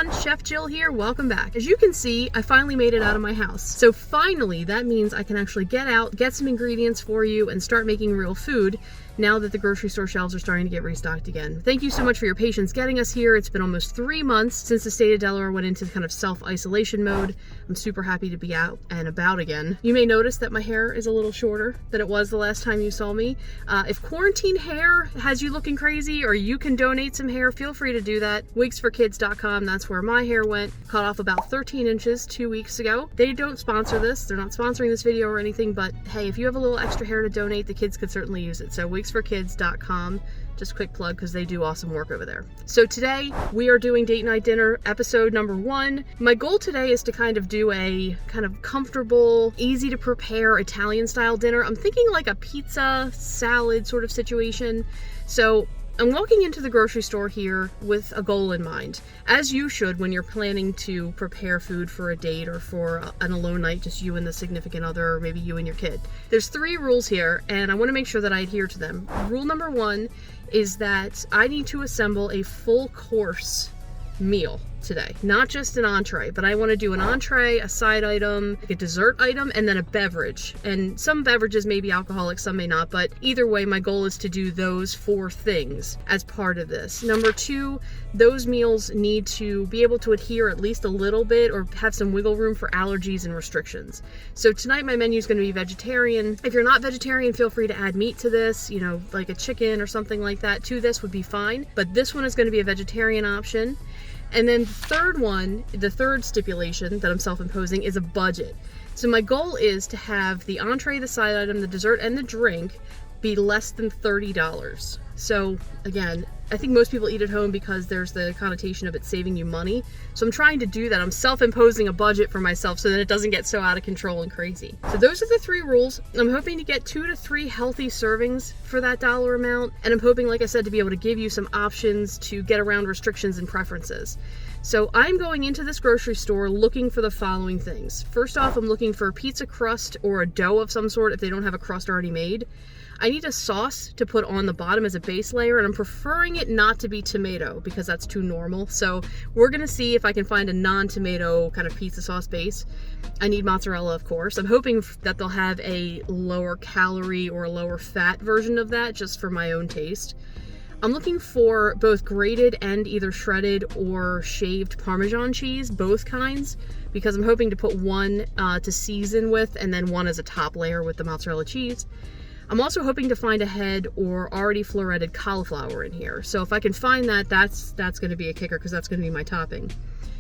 everyone, Chef Jill here, welcome back. As you can see, I finally made it out of my house. So finally, that means I can actually get out, get some ingredients for you, and start making real food now that the grocery store shelves are starting to get restocked again. Thank you so much for your patience getting us here. It's been almost 3 months since the state of Delaware went into kind of self-isolation mode. I'm super happy to be out and about again. You may notice that my hair is a little shorter than it was the last time you saw me. If quarantine hair has you looking crazy or you can donate some hair, feel free to do that. Wigsforkids.com, that's where my hair went. Cut off about 13 inches 2 weeks ago. They don't sponsor this. They're not sponsoring this video or anything, but hey, if you have a little extra hair to donate, the kids could certainly use it. So wigsforkids.com. Just quick plug because they do awesome work over there. So today we are doing date night dinner episode number 1. My goal today is to kind of do a kind of comfortable, easy to prepare Italian style dinner. I'm thinking like a pizza salad sort of situation. So I'm walking into the grocery store here with a goal in mind, as you should when you're planning to prepare food for a date or for an alone night, just you and the significant other, or maybe you and your kid. There's 3 rules here, and I want to make sure that I adhere to them. Rule number 1 is that I need to assemble a full course meal today, not just an entree, but I want to do an entree, a side item, like a dessert item, and then a beverage. And some beverages may be alcoholic, some may not, but either way, my goal is to do those 4 things as part of this. Number 2, those meals need to be able to adhere at least a little bit or have some wiggle room for allergies and restrictions. So tonight my menu is going to be vegetarian. If you're not vegetarian, feel free to add meat to this, you know, like a chicken or something like that to this would be fine, but this one is going to be a vegetarian option. And then the third stipulation that I'm self-imposing is a budget. So my goal is to have the entree, the side item, the dessert, and the drink be less than $30. So again, I think most people eat at home because there's the connotation of it saving you money. So I'm trying to do that. I'm self-imposing a budget for myself so that it doesn't get so out of control and crazy. So those are the 3 rules. I'm hoping to get 2 to 3 healthy servings for that dollar amount. And I'm hoping, like I said, to be able to give you some options to get around restrictions and preferences. So I'm going into this grocery store looking for the following things. First off, I'm looking for a pizza crust or a dough of some sort if they don't have a crust already made. I need a sauce to put on the bottom as a base layer, and I'm preferring it not to be tomato because that's too normal. So we're gonna see if I can find a non-tomato kind of pizza sauce base. I need mozzarella, of course. I'm hoping that they'll have a lower calorie or a lower fat version of that just for my own taste. I'm looking for both grated and either shredded or shaved Parmesan cheese, both kinds, because I'm hoping to put one to season with and then one as a top layer with the mozzarella cheese. I'm also hoping to find a head or already floretted cauliflower in here. So if I can find that, that's going to be a kicker because that's going to be my topping.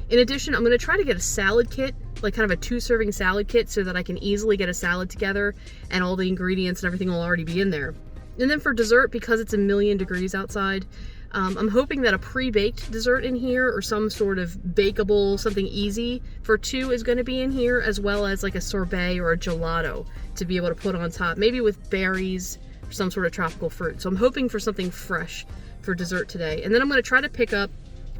In addition, I'm going to try to get a salad kit, like kind of a 2-serving salad kit so that I can easily get a salad together and all the ingredients and everything will already be in there. And then for dessert, because it's 1,000,000 degrees outside, I'm hoping that a pre-baked dessert in here or some sort of bakeable, something easy for 2 is going to be in here, as well as like a sorbet or a gelato to be able to put on top, maybe with berries or some sort of tropical fruit. So I'm hoping for something fresh for dessert today. And then I'm going to try to pick up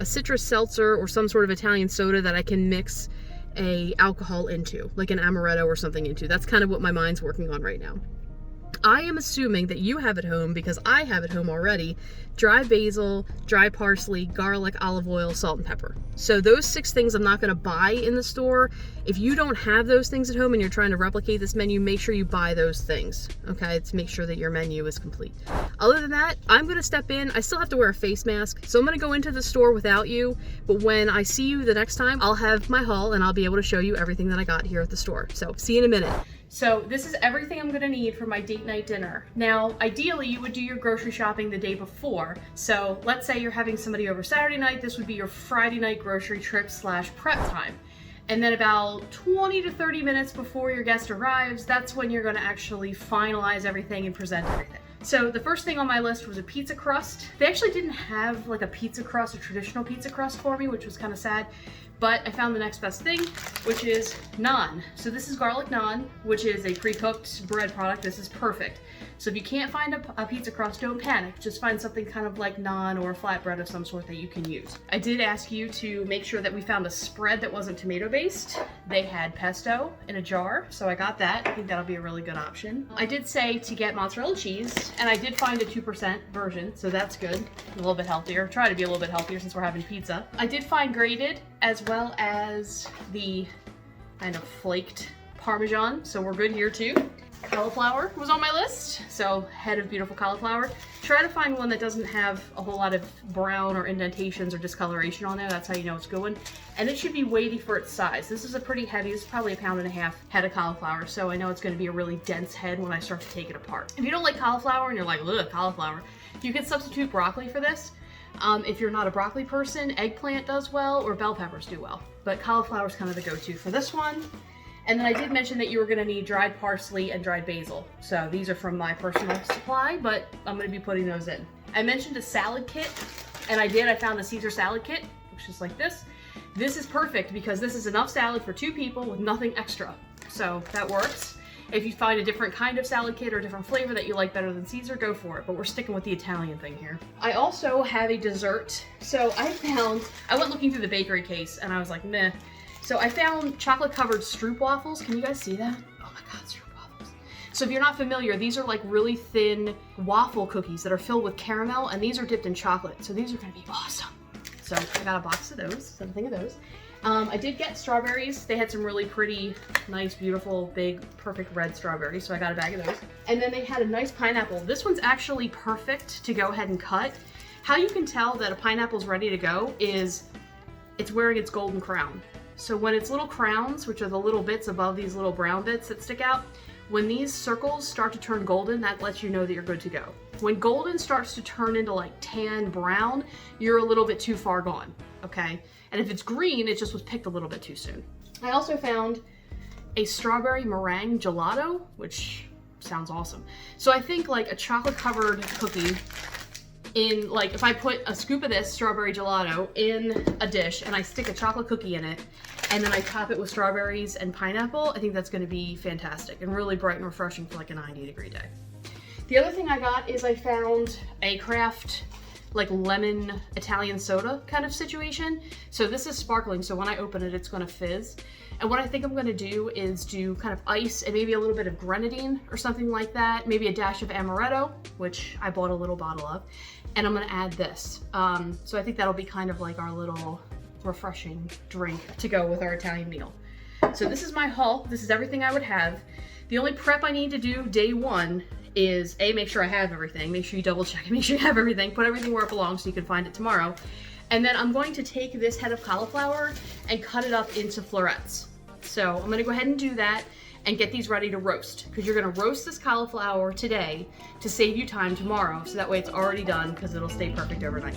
a citrus seltzer or some sort of Italian soda that I can mix a alcohol into, like an amaretto or something into. That's kind of what my mind's working on right now. I am assuming that you have at home, because I have at home already, dry basil, dry parsley, garlic, olive oil, salt, and pepper. So those 6 things I'm not going to buy in the store. If you don't have those things at home and you're trying to replicate this menu, make sure you buy those things, okay, to make sure that your menu is complete. Other than that, I'm going to step in. I still have to wear a face mask, so I'm going to go into the store without you, but when I see you the next time, I'll have my haul and I'll be able to show you everything that I got here at the store. So see you in a minute. So this is everything I'm gonna need for my date night dinner. Now, ideally you would do your grocery shopping the day before. So let's say you're having somebody over Saturday night, this would be your Friday night grocery trip / prep time. And then about 20 to 30 minutes before your guest arrives, that's when you're gonna actually finalize everything and present everything. So the first thing on my list was a pizza crust. They actually didn't have like a pizza crust, a traditional pizza crust for me, which was kind of sad. But I found the next best thing, which is naan. So this is garlic naan, which is a pre-cooked bread product. This is perfect. So if you can't find a pizza crust, don't panic. Just find something kind of like naan or a flatbread of some sort that you can use. I did ask you to make sure that we found a spread that wasn't tomato based. They had pesto in a jar, so I got that. I think that'll be a really good option. I did say to get mozzarella cheese, and I did find a 2% version, so that's good. A little bit healthier. Try to be a little bit healthier since we're having pizza. I did find grated as well as the kind of flaked Parmesan, so we're good here too. Cauliflower was on my list, so head of beautiful cauliflower. Try to find one that doesn't have a whole lot of brown or indentations or discoloration on there. That's how you know it's going. And it should be weighty for its size. This is a pretty heavy, this is probably a 1.5 pound head of cauliflower, so I know it's going to be a really dense head when I start to take it apart. If you don't like cauliflower and you're like, ugh, cauliflower, you can substitute broccoli for this. If you're not a broccoli person, eggplant does well, or bell peppers do well. But cauliflower is kind of the go-to for this one. And then I did mention that you were gonna need dried parsley and dried basil. So these are from my personal supply, but I'm gonna be putting those in. I mentioned a salad kit, and I found a Caesar salad kit, which is like this. This is perfect because this is enough salad for 2 people with nothing extra. So that works. If you find a different kind of salad kit or a different flavor that you like better than Caesar, go for it, but we're sticking with the Italian thing here. I also have a dessert. So I went looking through the bakery case and I was like, meh. So I found chocolate covered Stroop waffles. Can you guys see that? Oh my God, Stroop waffles. So if you're not familiar, these are like really thin waffle cookies that are filled with caramel, and these are dipped in chocolate. So these are gonna be awesome. So I got a box of those, something of those. I did get strawberries. They had some really pretty, nice, beautiful, big, perfect red strawberries, so I got a bag of those. And then they had a nice pineapple. This one's actually perfect to go ahead and cut. How you can tell that a pineapple's ready to go is it's wearing its golden crown. So when its little crowns, which are the little bits above these little brown bits that stick out, when these circles start to turn golden, that lets you know that you're good to go. When golden starts to turn into like tan brown, you're a little bit too far gone, okay? And if it's green, it just was picked a little bit too soon. I also found a strawberry meringue gelato, which sounds awesome. So I think like a chocolate covered cookie in, like, if I put a scoop of this strawberry gelato in a dish and I stick a chocolate cookie in it and then I top it with strawberries and pineapple, I think that's going to be fantastic and really bright and refreshing for like a 90-degree day. The other thing I got is I found a Kraft like lemon Italian soda kind of situation. So this is sparkling, so when I open it, it's going to fizz. And what I think I'm going to do is do kind of ice and maybe a little bit of grenadine or something like that, maybe a dash of amaretto, which I bought a little bottle of, and I'm going to add this. So I think that'll be kind of like our little refreshing drink to go with our Italian meal. So this is my haul. This is everything I would have. The only prep I need to do day one is make sure I have everything. Make sure you double check and make sure you have everything. Put everything where it belongs so you can find it tomorrow. And then I'm going to take this head of cauliflower and cut it up into florets. So I'm gonna go ahead and do that and get these ready to roast, because you're gonna roast this cauliflower today to save you time tomorrow, so that way it's already done because it'll stay perfect overnight.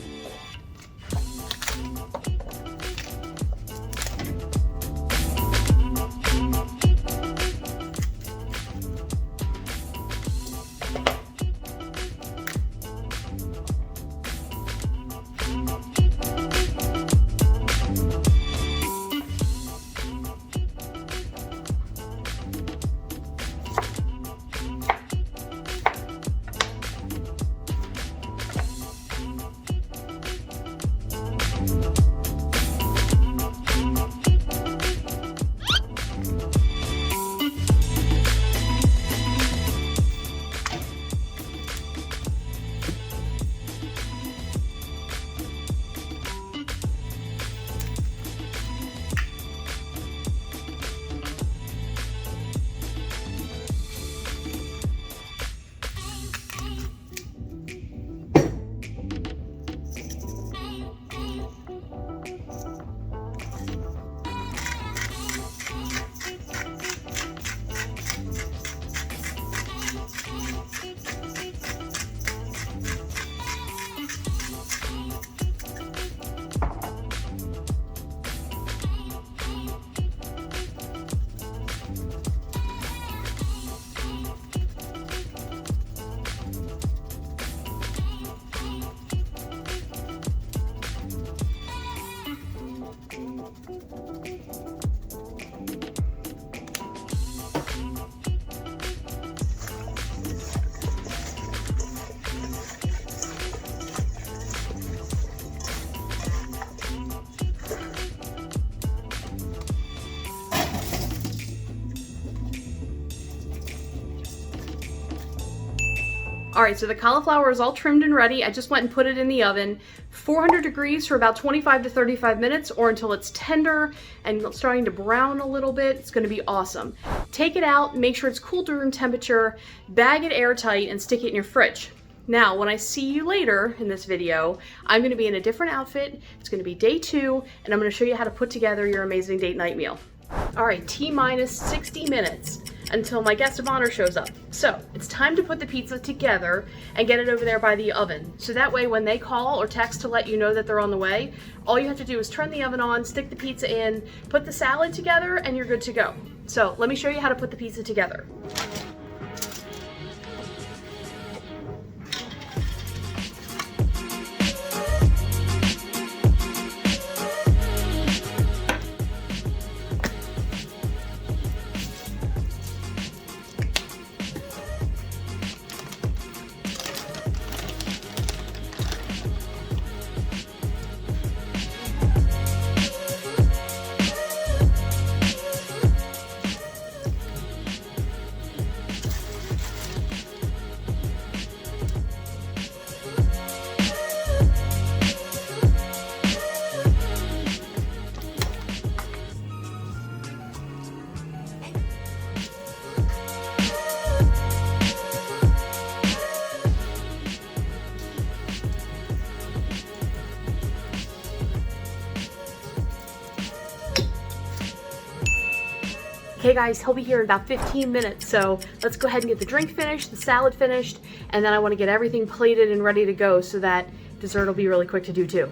All right, so the cauliflower is all trimmed and ready. I just went and put it in the oven 400 degrees for about 25 to 35 minutes or until it's tender and starting to brown a little bit. It's gonna be awesome. Take it out, make sure it's cool to room temperature, bag it airtight, and stick it in your fridge. Now, when I see you later in this video, I'm gonna be in a different outfit. It's gonna be day 2, and I'm gonna show you how to put together your amazing date night meal. All right, T-minus 60 minutes until my guest of honor shows up. So it's time to put the pizza together and get it over there by the oven. So that way when they call or text to let you know that they're on the way, all you have to do is turn the oven on, stick the pizza in, put the salad together, and you're good to go. So let me show you how to put the pizza together. Okay guys, he'll be here in about 15 minutes, so let's go ahead and get the drink finished, the salad finished, and then I want to get everything plated and ready to go so that dessert will be really quick to do too.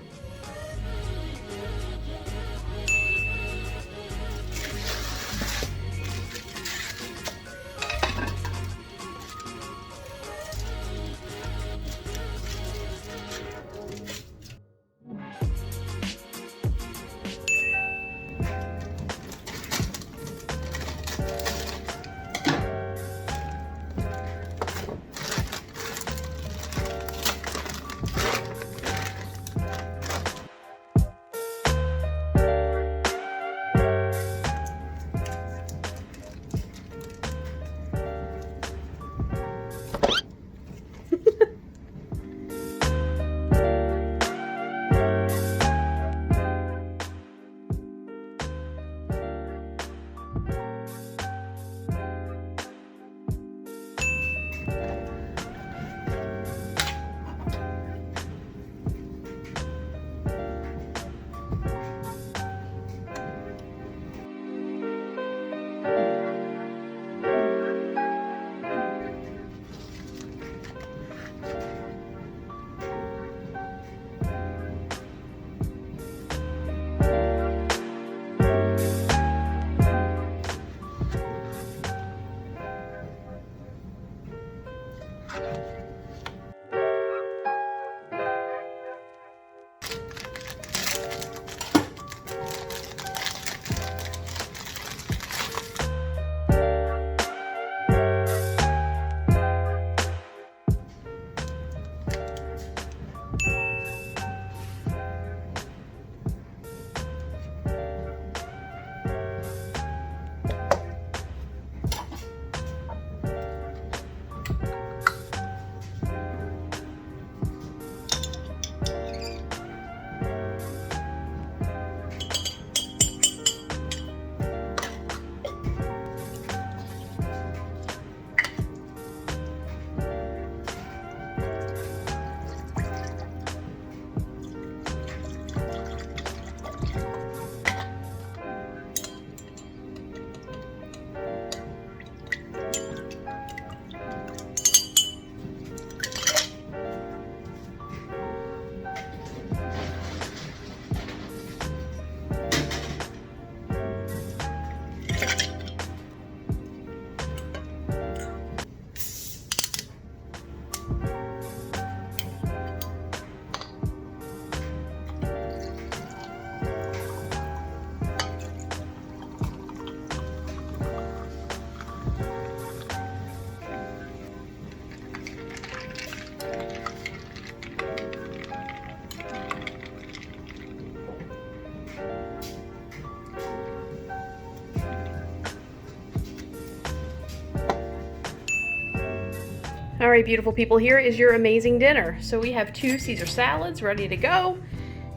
All right, beautiful people, here is your amazing dinner. So we have 2 Caesar salads ready to go,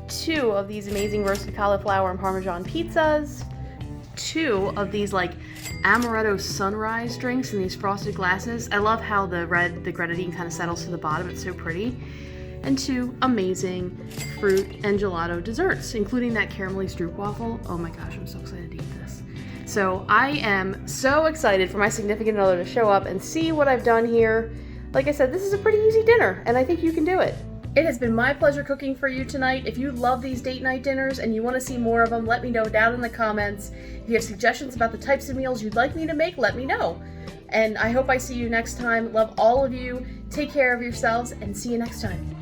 2 of these amazing roasted cauliflower and Parmesan pizzas, 2 of these like amaretto sunrise drinks in these frosted glasses. I love how the grenadine kind of settles to the bottom. It's so pretty. And 2 amazing fruit and gelato desserts, including that caramelly stroopwafel. Oh my gosh, I'm so excited to eat this. So I am so excited for my significant other to show up and see what I've done here. Like I said, this is a pretty easy dinner, and I think you can do it. It has been my pleasure cooking for you tonight. If you love these date night dinners and you want to see more of them, let me know down in the comments. If you have suggestions about the types of meals you'd like me to make, let me know. And I hope I see you next time. Love all of you. Take care of yourselves, and see you next time.